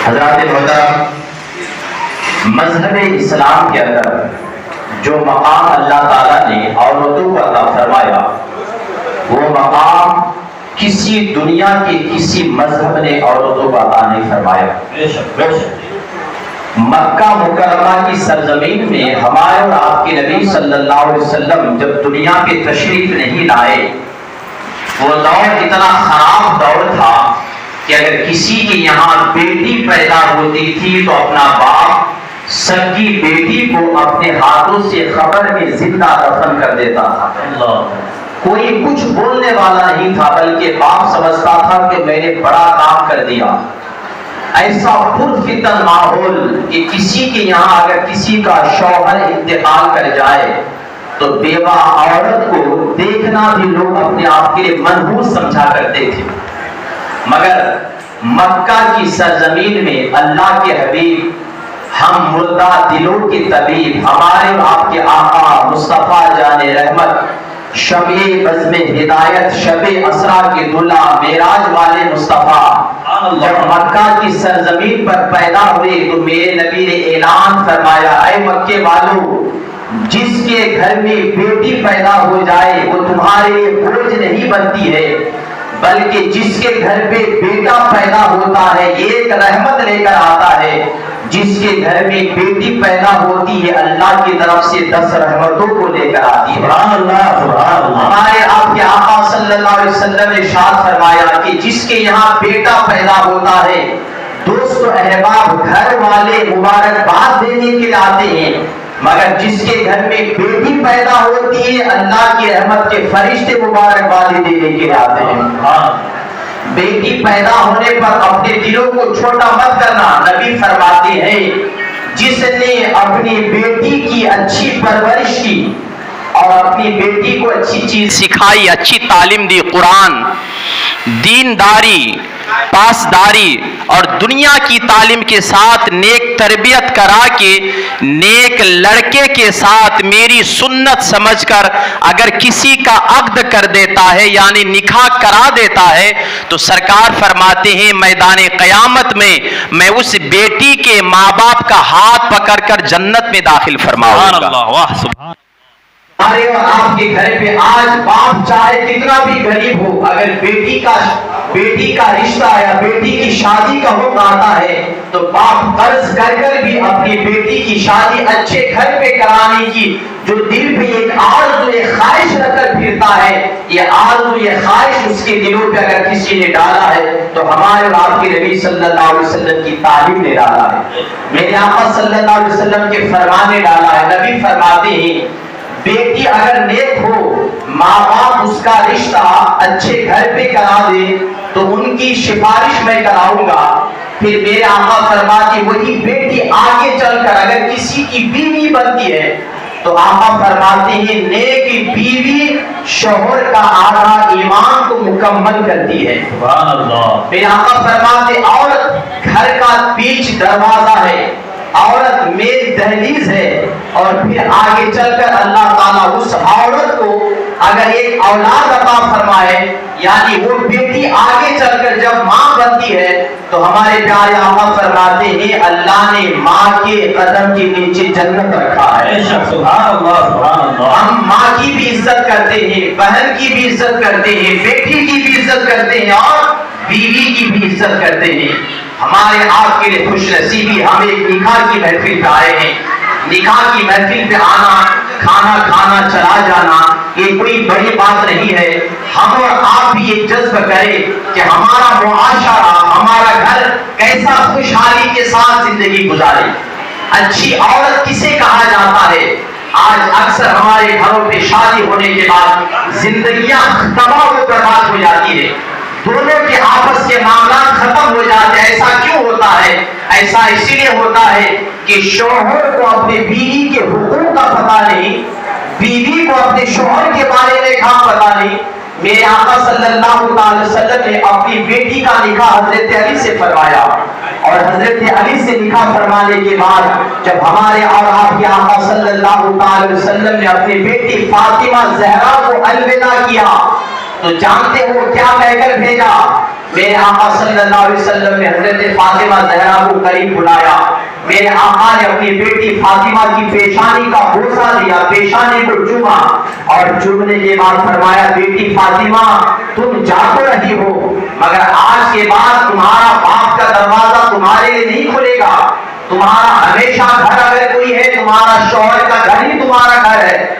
حضرات محترم، مذہب اسلام کے اندر جو مقام اللہ تعالیٰ نے عورتوں کو عطا فرمایا، وہ مقام کسی دنیا کے کسی مذہب نے عورتوں کو عطا نہیں فرمایا۔ مکہ مکرمہ کی سرزمین میں ہمارے اور آپ کے نبی صلی اللہ علیہ وسلم جب دنیا پہ تشریف نہیں لائے، وہ دور اتنا خراب دور تھا کہ اگر کسی کے یہاں بیٹی پیدا ہوتی تھی تو اپنا باپ سکی بیٹی کو اپنے ہاتھوں سے قبر میں زندہ دفن کر دیتا تھا۔ کوئی کچھ بولنے والا نہیں تھا، بلکہ باپ سمجھتا تھا کہ میں نے بڑا کام کر دیا۔ ایسا پرفتن ماحول کہ کسی کے یہاں اگر کسی کا شوہر انتقال کر جائے تو بیوہ عورت کو دیکھنا بھی لوگ اپنے آپ کے لیے منحوس سمجھا کرتے تھے۔ مگر مکہ کی سرزمین میں اللہ کے حبیب، ہم مردہ دلوں کی طبیب، ہمارے اور آپ کے آقا مصطفیٰ جان رحمت، شمع بزم ہدایت، شب اسرا کے دلہا، معراج والے مصطفیٰ جب مکہ کی سرزمین پر پیدا ہوئے تو میرے نبی نے اعلان فرمایا، اے مکے والو، جس کے گھر میں بیٹی پیدا ہو جائے وہ تمہارے لیے بوجھ نہیں بنتی ہے، بلکہ جس کے گھر پہ بیٹا پیدا ہوتا ہے ایک رحمت لے کر آتا ہے۔ جس کے گھر میں بیٹی پیدا ہوتی ہے اللہ کی طرف سے 10 رحمتوں کو لے کر آتی ہے۔ سبحان اللہ، سبحان اللہ۔ ہمارے آپ کے آقا صلی اللہ علیہ وسلم نے ارشاد فرمایا کہ جس کے یہاں بیٹا پیدا ہوتا ہے، دوست و احباب گھر والے مبارکباد دینے کے لیے آتے ہیں، مگر جس کے گھر میں بیٹی پیدا ہوتی ہے اللہ کی رحمت کے فرشتے مبارکبادی دینے کے لیے آتے ہیں۔ بیٹی پیدا ہونے پر اپنے دلوں کو چھوٹا مت کرنا، نبی فرماتے ہیں جس نے اپنی بیٹی کی اچھی پرورش کی اور اپنی بیٹی کو اچھی چیز سکھائی، اچھی تعلیم دی، قرآن، دینداری، پاسداری اور دنیا کی تعلیم کے ساتھ نیک تربیت کرا کے نیک لڑکے کے ساتھ میری سنت سمجھ کر اگر کسی کا عقد کر دیتا ہے یعنی نکاح کرا دیتا ہے تو سرکار فرماتے ہیں میدان قیامت میں میں اس بیٹی کے ماں باپ کا ہاتھ پکڑ کر جنت میں داخل فرماؤں گا۔ سبحان اللہ، واہ سبحان۔ ہمارے اور آپ کے گھر پہ آج باپ چاہے کتنا بھی غریب ہو، اگر بیٹی کا رشتہ یا بیٹی کی شادی کا حکم آتا ہے تو باپ قرض کر کر بھی اپنی بیٹی کی شادی اچھے گھر پہ کرانے کی جو دل پہ ایک آرزو، ایک خواہش رکھ کر پھرتا ہے، یہ آرزو، یہ خواہش اس کے دلوں پہ اگر کسی نے ڈالا ہے تو ہمارے اور آپ کے نبی صلی اللہ علیہ وسلم کی تعلیم نے ڈالا ہے، میرے آقا صلی اللہ علیہ وسلم کے فرمان نے ڈالا ہے۔ نبی فرماتے ہیں بیٹی اگر نیک ہو، ماں باپ اس کا رشتہ اچھے گھر پہ کرا دے تو ان کی سفارش میں کراؤں گا۔ پھر میرے آقا فرماتے وہی بیٹی آگے چل کر اگر کسی کی بیوی بنتی ہے تو آقا فرماتے ہیں نیک بیوی شوہر کا آدھا ایمان کو مکمل کرتی ہے۔ سبحان اللہ۔ میرے آقا فرماتے عورت گھر کا بیچ دروازہ ہے، عورت میز دہلیز ہے، اور پھر آگے چل کر اللہ تعالیٰ اس عورت کو اگر ایک اولاد عطا فرمائے یعنی وہ بیٹی آگے چل کر جب ماں بنتی ہے تو ہمارے پیارے آقا فرماتے ہیں اللہ نے ماں کے قدم کے نیچے جنت رکھا ہے۔ سبحان اللہ، سبحان اللہ۔ ہم ماں کی بھی عزت کرتے ہیں، بہن کی بھی عزت کرتے ہیں، بیٹی کی بھی عزت کرتے ہیں اور بیوی کی بھی عزت کرتے ہیں۔ ہمارے آپ کے لیے خوش نصیبی، ہم ایک نکاح کی محفل پہ آئے ہیں۔ نکاح کی محفل پہ آنا، کھانا کھانا، چلا جانا، یہ کوئی بڑی بات نہیں ہے۔ ہم اور آپ بھی یہ جذب کریں کہ ہمارا معاشرہ، ہمارا گھر کیسا خوشحالی کے ساتھ زندگی گزارے۔ اچھی عورت کسے کہا جاتا ہے؟ آج اکثر ہمارے گھروں پہ شادی ہونے کے بعد زندگیاں تباہ و برباد ہو جاتی ہے، دونوں کے آپس کے معاملات ختم ہو جاتے ہیں۔ ایسا کیوں ہوتا ہے؟ ایسا اسی لیے ہوتا ہے کہ شوہر کو اپنے بیوی کے حقوق کا پتہ نہیں، بیوی کو اپنے شوہر کے بارے میں کام پتہ نہیں۔ میرے آقا صلی اللہ علیہ وسلم نے اپنی بیٹی کا نکاح حضرت علی سے فرمایا، اور حضرت علی سے نکاح فرمانے کے بعد جب ہمارے اور آپ کے آقا صلی اللہ علیہ وسلم نے اپنی بیٹی فاطمہ زہرا کو الوداع کیا تو جانتے ہو کیا کہہ کر بھیجا؟ میرے آقا صلی اللہ علیہ وسلم نے حضرت فاطمہ زہرا کو قریب بلایا، میرے آقا نے اپنی بیٹی فاطمہ کی پیشانی کا بوسہ دیا، پیشانی کو چوما اور چومنے کے بعد فرمایا بیٹی فاطمہ تم جا تو رہی ہو مگر آج کے بعد تمہارا باپ کا دروازہ تمہارے لیے نہیں کھلے گا، تمہارا ہمیشہ گھر اگر کوئی ہے تمہارا شوہر کا گھر ہی تمہارا گھر ہے۔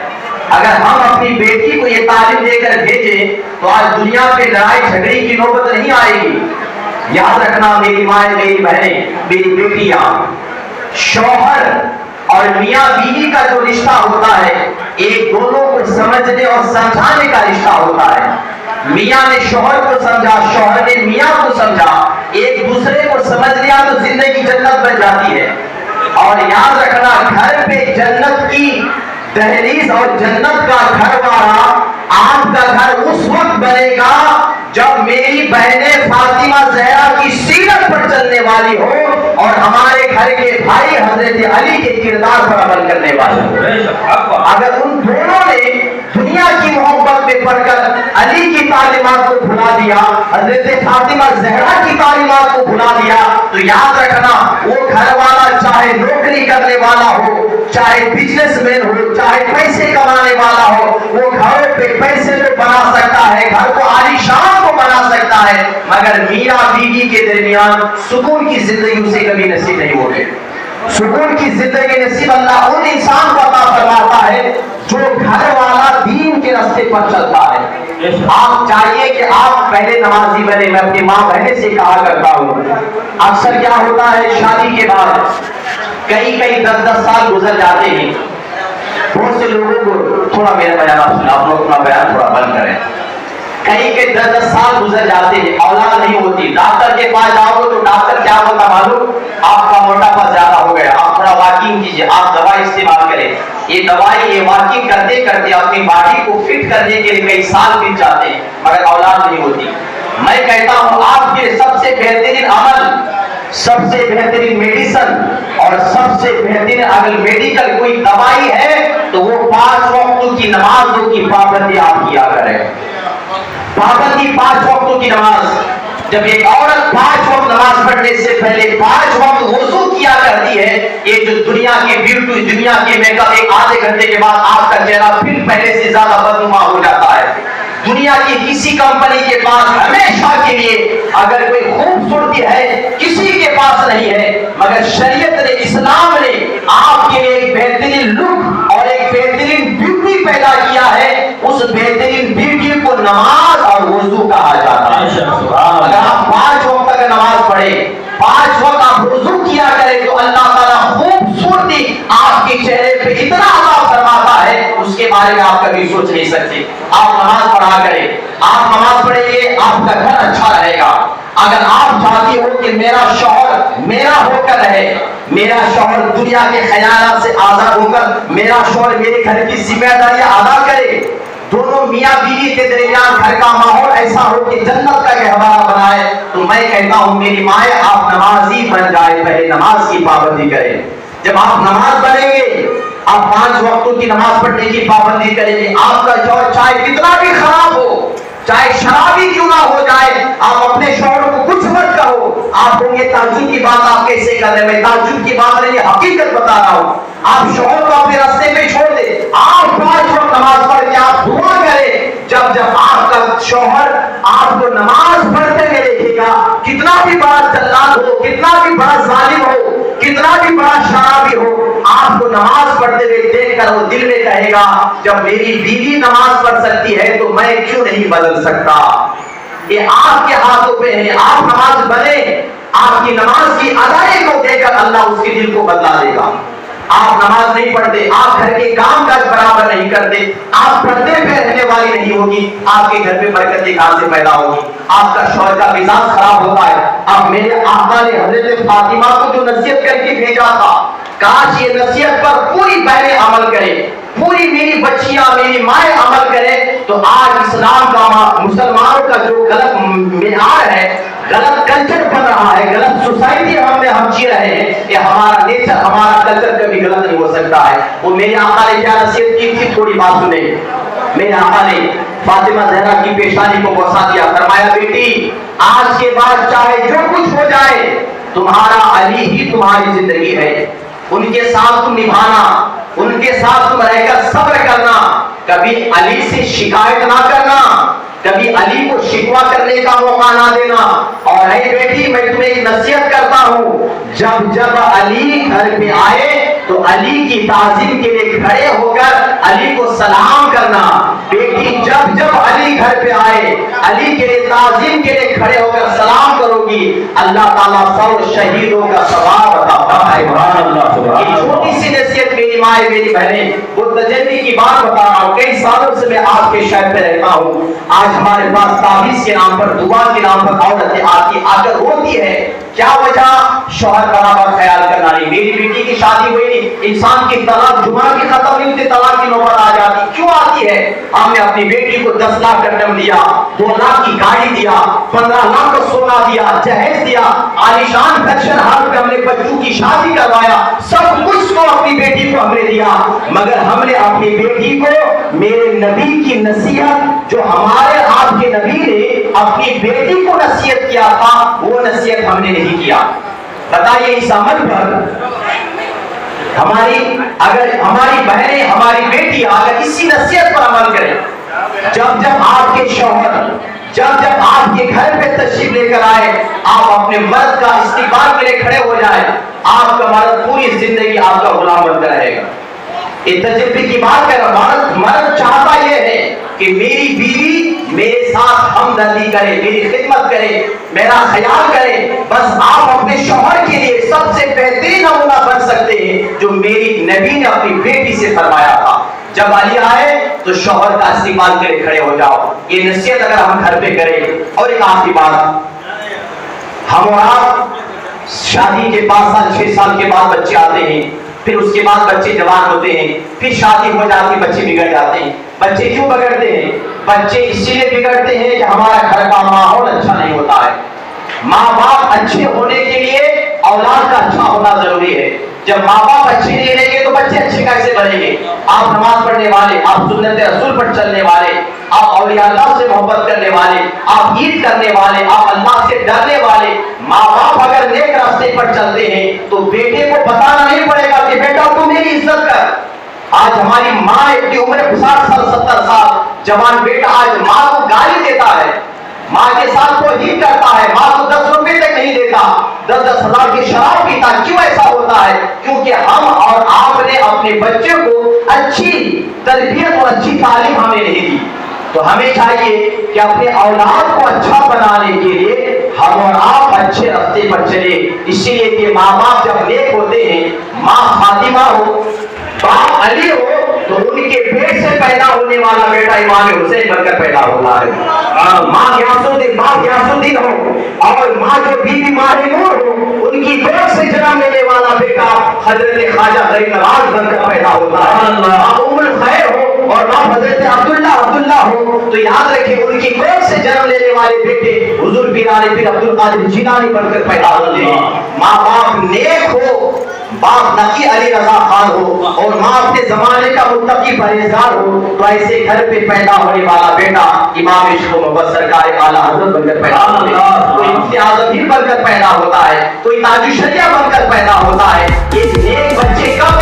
اگر ہم اپنی بیٹی کو یہ تعلیم دے کر بھیجیں تو آج دنیا پہ لڑائی جھگڑے کی نوبت نہیں آئے گی۔ یاد رکھنا میری مائیں، میری بہنیں، میری بیٹیاں، شوہر اور میاں بیوی کا جو رشتہ ہوتا ہے ایک دونوں کو سمجھنے اور سمجھانے کا رشتہ ہوتا ہے۔ میاں نے شوہر کو سمجھا، شوہر نے میاں کو سمجھا، ایک دوسرے کو سمجھ لیا تو زندگی جنت بن جاتی ہے۔ اور یاد رکھنا گھر پہ جنت کی دہلیز اور جنت کا گھر والا آپ کا گھر اس وقت بنے گا جب میری بہنیں فاطمہ زہرا کی سیرت پر چلنے والی ہو اور ہمارے گھر کے بھائی حضرت علی کے کردار پر عمل کرنے والے ہو۔ اگر ان دونوں نے دنیا کی محبت میں پڑھ کر علی کی تعلیمات کو بھلا دیا، حضرت فاطمہ زہرا کی تعلیمات کو بھلا دیا، تو یاد رکھنا وہ گھر والا چاہے نوکری کرنے والا ہو، چاہے بزنس مین ہو، چاہے پیسے کمانے والا ہو، وہ گھر پہ پیسے تو بنا سکتا ہے، گھر کو عالیشان کو بنا سکتا ہے، مگر میاں بیوی کے درمیان سکون کی زندگی اسے کبھی نصیب نہیں ہوگی۔ سکون کی زندگی نصیب اللہ ان انسان کو عطا فرماتا ہے جو گھر والا دین کے راستے پر چلتا ہے۔ آپ چاہیے کہ آپ پہلے نمازی بنے۔ میں اپنی ماں بہنیں سے کہا کرتا ہوں، اکثر کیا ہوتا ہے شادی کے بعد کئی 10 سال گزر جاتے ہیں، بہت سے لوگوں کو تھوڑا میرا بیان آپ لوگ اپنا بیان تھوڑا بند کریں، کئی 10 سال گزر جاتے ہیں، اولاد نہیں ہوتی، ڈاکٹر کے پاس جاؤ تو ڈاکٹر کیا بولتا معلوم؟ آپ کا موٹاپا زیادہ ہو گیا، آپ تھوڑا واکنگ کیجیے، آپ دوائی استعمال کریں۔ یہ دوائی یہ واکنگ کرتے کرتے اپنی باڈی کو فٹ کرنے کے لیے کئی سال بیت جاتے ہیں مگر اولاد نہیں ہوتی۔ میں کہتا ہوں آپ کے سب سے بہترین عمل، سب سے بہترین میڈیسن اور سب سے بہترین اگر میڈیکل کوئی دوائی ہے تو وہ 5 وقتوں کی نمازوں کی پابندی آپ کیا کریں۔ پابندی 5 وقتوں کی نماز۔ جب ایک عورت 5 وقت نماز پڑھنے سے پہلے 5 وقت وضو کیا کرتی ہے، یہ جو دنیا کی بیوٹی، دنیا کی میک اپ، ایک آدھے گھنٹے کے بعد آپ کا چہرہ پھر پہلے سے زیادہ بدنما ہو جاتا ہے۔ دنیا کی کسی کمپنی کے پاس ہمیشہ کے لیے اگر کوئی خوبصورتی ہے کسی کے پاس نہیں ہے، مگر شریعت نے، اسلام نے آپ کے لیے ایک بہترین لک اور ایک بہترین بیوٹی پیدا کیا ہے۔ اس بہترین بیوٹی کو نماز اور وضو کہا جاتا ہے۔ اگر آپ 5 وقت اگر نماز پڑھے، 5 وقت آپ وضو کیا کریں تو اللہ تعالیٰ خوبصورتی آپ کے چہرے پہ اتنا عطا فرماتا ہے اس کے بارے میں آپ کبھی سوچ نہیں سکتے۔ آپ نماز پڑھا کریں، آپ نماز پڑھیں گے آپ کا گھر اچھا رہے گا۔ اگر آپ چاہتی ہو کہ میرا شوہر میرا ہو کر رہے، میرا شوہر دنیا کے خیالات سے آزاد ہو کر میرا شوہر میرے گھر کی ذمہ داریاں ادا کرے، دونوں میاں بیوی کے درمیان گھر کا ماحول ایسا ہو کہ جنت کا گہوارہ بنائے، تو میں کہتا ہوں میری مائیں آپ نمازی بن جائے، پہلے نماز کی پابندی کریں۔ جب آپ نماز پڑھیں گے، آپ 5 وقتوں کی نماز پڑھنے کی پابندی کریں گے، آپ کا شوہر چاہے کتنا بھی خراب ہو، چاہے شرابی کیوں نہ ہو جائے، آپ اپنے شوہر کو کچھ مت کہو۔ آپ ہوں گے تعجب کی بات آپ کیسے کر رہے ہیں، میں تعجب کی بات نہیں حقیقت بتا رہا ہوں۔ آپ شوہر کو اپنے راستے پہ چھوڑ دیں، آپ 5 وقت نماز پڑھ کے آپ دعا کریں۔ جب آپ کا شوہر آپ کو نماز پڑھتے ہوئے دیکھے گا، کتنا بھی بڑا جلاد ہو، کتنا بھی بڑا ظالم ہو، کتنا بھی بڑا شرابی ہو، آپ کو نماز پڑھتے ہوئے دیکھ کر وہ دل میں کہے گا جب میری بیوی نماز پڑھ سکتی ہے تو میں کیوں نہیں بدل سکتا۔ یہ آپ کے ہاتھوں پہ ہے، آپ نماز بنے، آپ کی نماز کی ادائیگی کو دیکھ کر اللہ اس کے دل کو بدلا دے گا۔ آپ نماز نہیں پڑھتے، آپ گھر کے کام کاج برابر نہیں کرتے، آپ پردے پہ رہنے والی نہیں ہوگی، آپ کے گھر میں برکت کہاں سے پیدا ہوگی؟ آپ کا شوہر کا مزاج خراب ہوتا ہے۔ اب میرے آقا نے حضرت فاطمہ کو جو نصیحت کر کے بھیجا تھا، کاش یہ نصیحت پر پوری بہنیں عمل کریں، پوری میری بچیاں میری مائیں عمل کریں، تو آج اسلام کا مسلمانوں کا جو غلط معیار ہے، غلط کلچر بن رہا ہے، غلط سوسائٹی ہم جی رہے ہیں، یہ ہمارا نیچر، ہمارا کلچر کبھی غلط نہیں ہو سکتا ہے۔ وہ میرے آقا نے کیا نصیحت کی تھی، تھوڑی بات سنیں۔ میرے آقا نے فاطمہ زہرا کی پیشانی کو بوسا دیا، فرمایا بیٹی آج کے بعد چاہے جو کچھ ہو جائے تمہارا علی ہی تمہاری زندگی ہے، ان کے ساتھ تم نبھانا، ان کے ساتھ تم رہ کر صبر کرنا، کبھی علی سے شکایت نہ کرنا، کبھی علی کو شکوہ کرنے کا موقع نہ دینا۔ اور اے بیٹی میں تمہیں ایک نصیحت کرتا ہوں، جب جب علی گھر پہ آئے تو علی کی تعظیم کے لیے کھڑے ہو کر علی کو سلام کرنا۔ بیٹی جب جب علی گھر پہ آئے علی کے لیے تعظیم کے لیے کھڑے ہو کر سلام کرو گی، اللہ تعالیٰ 100 شہیدوں کا ثواب عطا فرمائے۔ یہ چھوٹی سی نصیحت میری مائیں میری بہنیں، وہ تجلی کی بات بتا رہا ہوں، کئی سالوں سے میں آپ کے شہر پہ رہتا ہوں۔ آج ہمارے پاس تعویذ کے نام پر، دعا کے نام پر عورتیں آتی آ کر روتی ہے، کیا وجہ؟ شوہر برابر خیال کرنا نہیں۔ میری بیٹی کی شادی ہوئی نہیں، انسان کی طلاق جمعہ کی ختم نہیں ہوتی، طلاق کی نوبت آ جاتی، کیوں آتی ہے؟ ہم نے اپنی بیٹی کو 10 لاکھ کا ڈم دیا، 2 لاکھ کی گاڑی دیا، 15 لاکھ کا سونا دیا، جہیز دیا، عالیشان فیشن ہال پہ ہم نے بچوں کی شادی کروایا، سب کچھ کو اپنی بیٹی کو ہم نے دیا، مگر ہم نے اپنی بیٹی کو میرے نبی کی نصیحت جو ہمارے آپ کے نبی نے اپنی بیٹی کو نصیحت کیا تھا وہ نصیحت ہم نے نہیں کیا۔ بتائیے اس عمل پر اگر ہماری بہنیں ہماری بیٹی اگر اسی نصیحت پر عمل کریں، جب جب آپ کے شوہر جب جب آپ کے گھر پہ تشریف لے کر آئے آپ اپنے مرد کا استقبال کے لیے کھڑے ہو جائیں، آپ کا مرد پوری زندگی آپ کا غلام بنتا رہے گا۔ یہ تجربے کی بات کر رہا ہوں، مرد چاہتا یہ ہے کہ میری بیوی میرے ساتھ ہمدردی کرے، میری خدمت کرے، میرا خیال کرے۔ بس آپ اپنے شوہر کے لیے سب سے بہترین نمونہ بن سکتے ہیں جو میری نبی نے اپنی بیٹی سے فرمایا تھا۔ جب علی آئے تو شوہر کا استقبال کے لیے کھڑے ہو جاؤ، یہ نصیحت اگر ہم گھر پہ کریں۔ اور ایک آخری بات، ہم اور آپ شادی کے 5 سال 6 سال کے بعد بچے آتے ہیں، پھر اس کے بعد بچے جوان ہوتے ہیں، پھر شادی ہو جاتی، بچے بگڑ جاتے ہیں۔ بچے کیوں بگڑتے ہیں؟ بچے اسی لیے بگڑتے ہیں کہ ہمارا گھر کا ماحول اچھا نہیں ہوتا ہے۔ ماں باپ اچھے ہونے کے لیے اولاد کا اچھا ہونا ضروری ہے۔ جب ماں باپ اچھے نہیں رہیں گے تو بچے اچھے کیسے بنیں گے؟ آپ نماز پڑھنے والے، آپ سنت رسول پر چلنے والے، آپ اولیاء اللہ سے محبت کرنے والے، آپ عید کرنے والے، آپ اللہ سے ڈرنے والے، ماں باپ اگر نیک راستے پر چلتے ہیں تو بیٹے کو بتانا نہیں پڑے گا کہ بیٹا تو میری عزت کر۔ آج ہماری ماں کی عمر 60 سال 70 سال، جوان بیٹا آج ماں کو گالی دیتا ہے، ماں کے ساتھ توہین کرتا ہے، ماں کو 10 روپے تک نہیں دیتا، 10 ہزار کی شراب پیتا۔ کیوں ایسا ہوتا ہے؟ کیونکہ ہم اور آپ نے اپنے بچے کو اچھی تربیت اور اچھی تعلیم ہمیں نہیں دی۔ تو ہمیں چاہیے کہ اپنے اولاد کو اچھا بنانے کے لیے ہم اور آپ اچھے راستے پر چلے۔ اسی لیے کہ ماں باپ جب نیک ہوتے ہیں، ماں فاطمہ ہو، باپ علی ہو، تو ان کے پیٹ سے پیدا ہونے والا بیٹا امام حسین بن کر پیدا ہوتا ہے۔ ماں غیاث الدین ہو اور ماں جو بی بی ماہ نور ہو، ان کی پیٹ سے جنم لینے والا بیٹا حضرت خواجہ غریب نواز بن کر پیدا ہوتا ہے۔ ماں ام الخیر ہو اور ماں حضرت عبداللہ ہو، تو یاد رکھیں ان کی پیٹ سے جنم لینے والے بیٹے حضور پیران پیر عبد القادر جیلانی بن کر پیدا ہوتے ہیں۔ ماں باپ نیک ہو، باپ نقی علی رضا خان ہو اور ماں اپنے زمانے کا متقی پرہیزگار ہو، تو ایسے گھر پہ پیدا ہونے والا بیٹا امام عشق و محبت سرکار اعلیٰ حضرت بن کر پیدا ہوتے ہیں، کوئی مفتی اعظم ہی بن کر پیدا ہوتا ہے، کوئی تاج الشریعہ بن کر پیدا ہوتا ہے۔ یہ نیک بچے کب